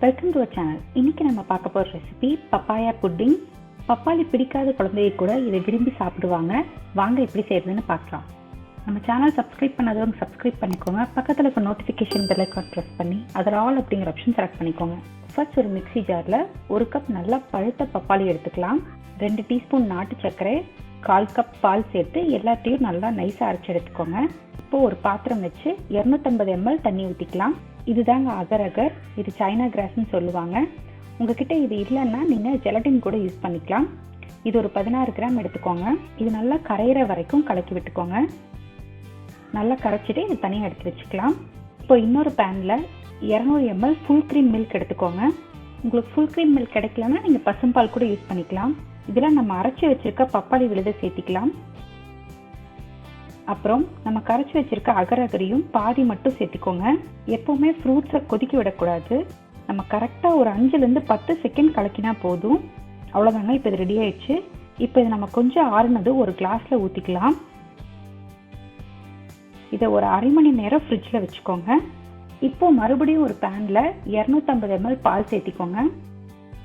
Welcome to channel. இன்னைக்கு நம்ம பார்க்க போகிற ரெசிபி பப்பாயா புட்டிங். பப்பாளி பிடிக்காத குழந்தைய கூட இதை விரும்பி சாப்பிடுவாங்க. வாங்க எப்படி செய்யறதுன்னு பார்க்கலாம். நம்ம சேனல் சப்ஸ்கிரைப் பண்ணாதவங்க சப்ஸ்கிரைப் பண்ணிக்கோங்க. பக்கத்தில் இருக்க நோட்டிஃபிகேஷன் பெல் ஐகான் ப்ரெஸ் பண்ணி அதில் ஆல் அப்படிங்கிற ஆப்ஷன் செலக்ட் பண்ணிக்கோங்க. ஃபர்ஸ்ட் ஒரு மிக்ஸி ஜாரில் 1 கப் நல்லா பழுத்த பப்பாளி எடுத்துக்கலாம். 2 டீஸ்பூன் நாட்டு சர்க்கரை, 1/4 கப் பால் சேர்த்து எல்லாத்தையும் நல்லா நைஸாக அரைச்சி எடுத்துக்கோங்க. இப்போ ஒரு பாத்திரம் வச்சு 250 ml தண்ணி ஊற்றிக்கலாம். இதுதாங்க அகர். இது சைனா கிராஸ்ன்னு சொல்லுவாங்க. உங்ககிட்ட இது இல்லைன்னா நீங்கள் ஜெலட்டின் கூட யூஸ் பண்ணிக்கலாம். இது ஒரு 16 கிராம் எடுத்துக்கோங்க. இது நல்லா கரையிற வரைக்கும் கலக்கி விட்டுக்கோங்க. நல்லா கரைச்சிட்டு இது தனியாக எடுத்து வச்சுக்கலாம். இப்போ இன்னொரு பேனில் 200 ml ஃபுல் க்ரீம் மில்க் எடுத்துக்கோங்க. உங்களுக்கு ஃபுல் க்ரீம் மில்க் கிடைக்கலன்னா நீங்கள் பசும்பால் கூட யூஸ் பண்ணிக்கலாம். இதில் நம்ம அரைச்சி வச்சுருக்க பப்பாளி விழுதை சேர்த்திக்கலாம். அப்புறம் நம்ம கரைச்சி வச்சிருக்க அகரையும் பாதி மட்டும் சேர்த்திக்கோங்க. எப்போவுமே ஃப்ரூட்ஸை கொதிக்க விடக்கூடாது. நம்ம கரெக்டாக ஒரு 5-10 செகண்ட் கலக்கினா போதும். அவ்வளோதாங்க. இப்போ இது ரெடி ஆயிடுச்சு. இப்போ இது நம்ம கொஞ்சம் ஆறுனது ஒரு கிளாஸில் ஊற்றிக்கலாம். இதை ஒரு அரை மணி நேரம் ஃப்ரிட்ஜில் வச்சுக்கோங்க. இப்போ மறுபடியும் ஒரு பேனில் 250 ml பால் சேர்த்திக்கோங்க.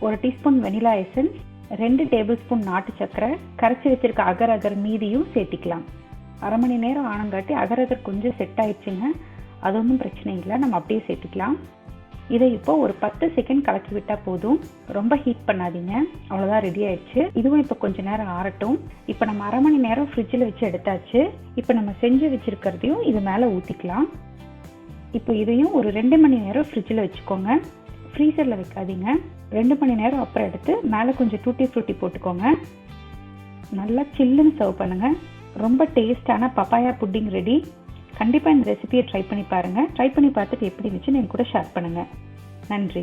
1 teaspoon vanilla essence, 2 tablespoon நாட்டு சர்க்கரை, கரைச்சி வச்சிருக்க அகர் மீதியும் சேர்த்திக்கலாம். அரை மணி நேரம் ஆனங்காட்டி அகர் கொஞ்சம் செட் ஆயிடுச்சுங்க. அது ஒன்றும் பிரச்சனை இல்லை, நம்ம அப்படியே சேர்த்துக்கலாம். இதை இப்போ ஒரு 10 செகண்ட் கலக்கி விட்டால் போதும். ரொம்ப ஹீட் பண்ணாதீங்க. அவ்வளோதான், ரெடி ஆயிடுச்சு. இதுவும் இப்போ கொஞ்சம் நேரம் ஆறட்டும். இப்போ நம்ம அரை மணி நேரம் ஃப்ரிட்ஜில் வச்சு எடுத்தாச்சு. இப்போ நம்ம செஞ்சு வச்சுருக்கிறதையும் இது மேலே ஊற்றிக்கலாம். இப்போ இதையும் ஒரு 2 மணி நேரம் ஃப்ரிட்ஜில் வச்சுக்கோங்க. ஃப்ரீசரில் வைக்காதீங்க. 2 மணி நேரம் அப்புறம் எடுத்து மேலே கொஞ்சம் டூட்டி ஃப்ரூட்டி போட்டுக்கோங்க. நல்லா சில்லுன்னு சர்வ் பண்ணுங்கள். ரொம்ப டேஸ்டான பப்பாயா புட்டிங் ரெடி. கண்டிப்பாக இந்த ரெசிபியை ட்ரை பண்ணி பாருங்கள். ட்ரை பண்ணி பார்த்துட்டு எப்படி இருந்துச்சுன்னு என் கூட ஷேர் பண்ணுங்கள். நன்றி.